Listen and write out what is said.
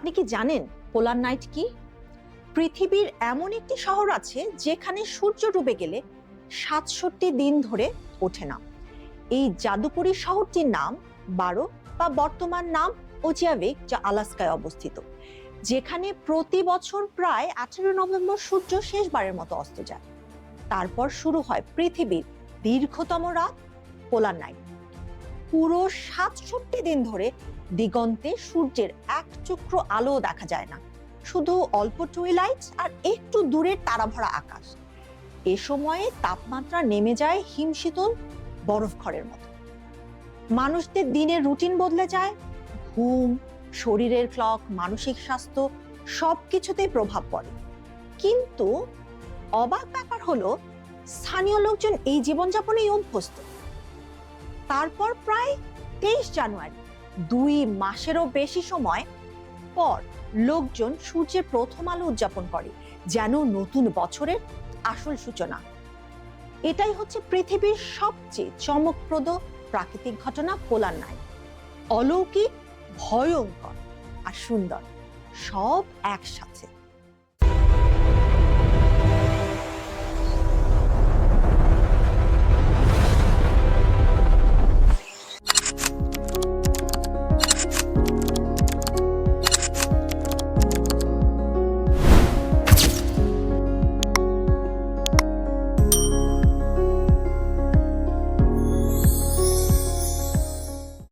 আপনি কি জানেন পোলার নাইট কি? পৃথিবীর এমন একটি শহর আছে যেখানে সূর্য ডুবে গেলে ৬৭ দিন ধরে ওঠে না। এই জাদুকরী শহরটির নাম বারো বা বর্তমান নাম ওজিয়াভিক, যা আলাস্কায় অবস্থিত, যেখানে প্রতি বছর প্রায় ১৮ নভেম্বর সূর্য শেষবারের মতো অস্ত যায়। তারপর শুরু হয় পৃথিবীর দীর্ঘতম রাত, পোলার নাইট। পুরো ৬৭ দিন ধরে দিগন্তে সূর্যের এক চক্র আলো দেখা যায় না, শুধু অল্প টুইলাইট আর একটু দূরের তারাভরা আকাশ। এ সময়ে তাপমাত্রা নেমে যায় হিমশীতল বরফ ঘরের মতো। মানুষদের দিনের রুটিন বদলে যায়, ঘুম, শরীরের ক্লক, মানসিক স্বাস্থ্য সবকিছুতেই প্রভাব পড়ে। কিন্তু অবাক ব্যাপার হলো, স্থানীয় লোকজন এই জীবনযাপনেই অভ্যস্ত। তারপর প্রায় ২৩ জানুয়ারি, ২ মাসেরও বেশি সময় পর, লোকজন সূর্যের প্রথম আলো উদযাপন করে, যেন নতুন বছরের আসল সূচনা। এটাই হচ্ছে পৃথিবীর সবচেয়ে চমকপ্রদ প্রাকৃতিক ঘটনা, পোলার নাইট। অলৌকিক, ভয়ঙ্কর আর সুন্দর, সব একসাথে।